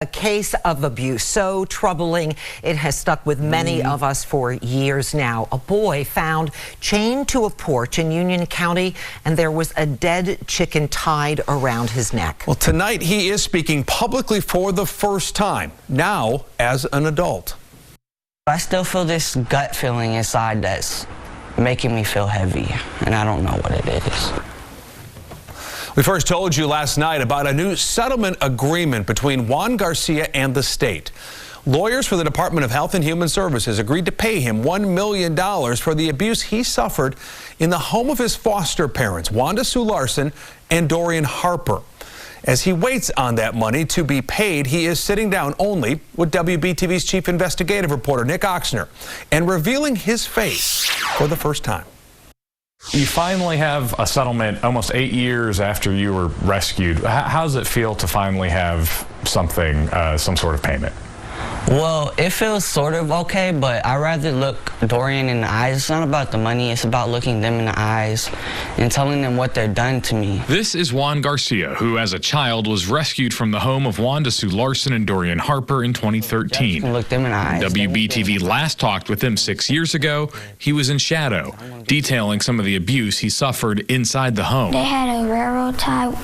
A case of abuse so troubling it has stuck with many of us for years now. A boy found chained to a porch in Union County, and there was a dead chicken tied around his neck. Well, tonight he is speaking publicly for the first time, now as an adult. I still feel this gut feeling inside that's making me feel heavy, and I don't know what it is. We first told you last night about a new settlement agreement between Juan Garcia and the state. Lawyers for the Department of Health and Human Services agreed to pay him $1 million for the abuse he suffered in the home of his foster parents, Wanda Sue Larson and Dorian Harper. As he waits on that money to be paid, he is sitting down only with WBTV's chief investigative reporter, Nick Oxner, and revealing his face for the first time. You finally have a settlement almost 8 years after you were rescued. How does it feel to finally have something, some sort of payment? Well, it feels sort of okay, but I'd rather look Dorian in the eyes. It's not about the money, it's about looking them in the eyes and telling them what they've done to me. This is Juan Garcia, who as a child was rescued from the home of Wanda Sue Larson and Dorian Harper in 2013. Look them in the eyes. WBTV last talked with him 6 years ago. He was in shadow, detailing some of the abuse he suffered inside the home. They had a railroad tie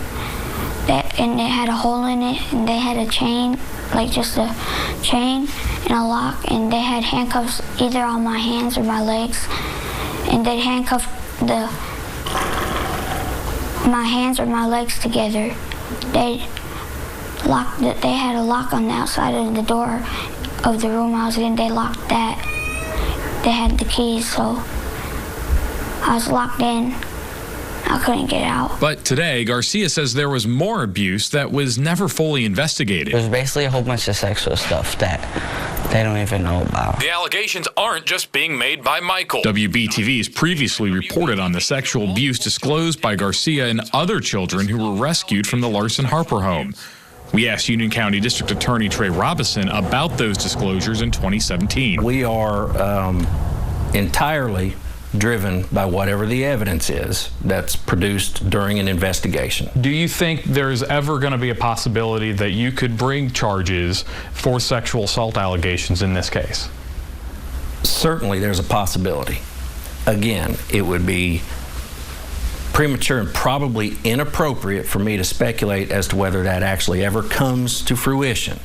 and it had a hole in it, and they had a chain, like just a chain and a lock, and they had handcuffs either on my hands or my legs, and they'd handcuff my hands or my legs together. They had a lock on the outside of the door of the room I was in. They locked that. They had the keys, so I was locked in. I couldn't get out. But today, Garcia says there was more abuse that was never fully investigated. There's basically a whole bunch of sexual stuff that they don't even know about. The allegations aren't just being made by Michael. WBTV has previously reported on the sexual abuse disclosed by Garcia and other children who were rescued from the Larson Harper home. We asked Union County District Attorney Trey Robinson about those disclosures in 2017. We are entirely driven by whatever the evidence is that's produced during an investigation. Do you think there's ever going to be a possibility that you could bring charges for sexual assault allegations in this case? Certainly there's a possibility. Again, it would be premature and probably inappropriate for me to speculate as to whether that actually ever comes to fruition.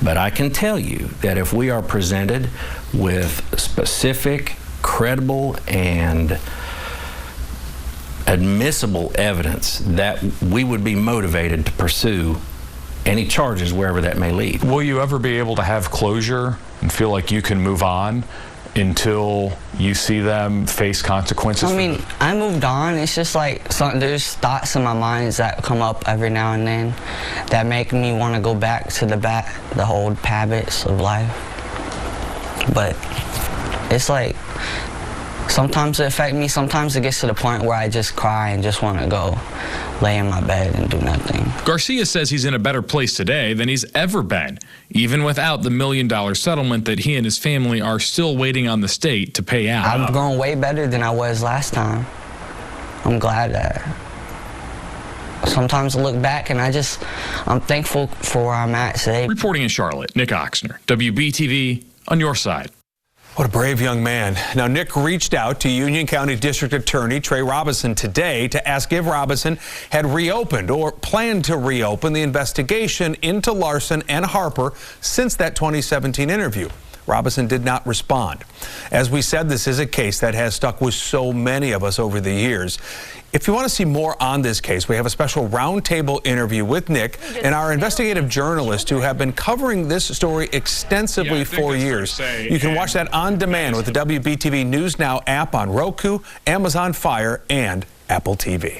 But I can tell you that if we are presented with specific, credible, and admissible evidence, that we would be motivated to pursue any charges wherever that may lead. Will you ever be able to have closure and feel like you can move on until you see them face consequences? I mean, I moved on. It's just like there's thoughts in my mind that come up every now and then that make me want to go back to the old habits of life. But it's like sometimes it affects me, sometimes it gets to the point where I just cry and just want to go lay in my bed and do nothing. Garcia says he's in a better place today than he's ever been, even without the $1 million settlement that he and his family are still waiting on the state to pay out. I'm growing way better than I was last time. I'm glad that. Sometimes I look back and I'm thankful for where I'm at today. Reporting in Charlotte, Nick Oxner, WBTV, on your side. What a brave young man. Now, Nick reached out to Union County District Attorney Trey Robinson today to ask if Robinson had reopened or planned to reopen the investigation into Larson and Harper since that 2017 interview. Robinson did not respond. As we said, this is a case that has stuck with so many of us over the years. If you want to see more on this case, we have a special roundtable interview with Nick and our investigative journalists who have been covering this story extensively for years. You can watch that on demand with the WBTV News Now app on Roku, Amazon Fire, and Apple TV.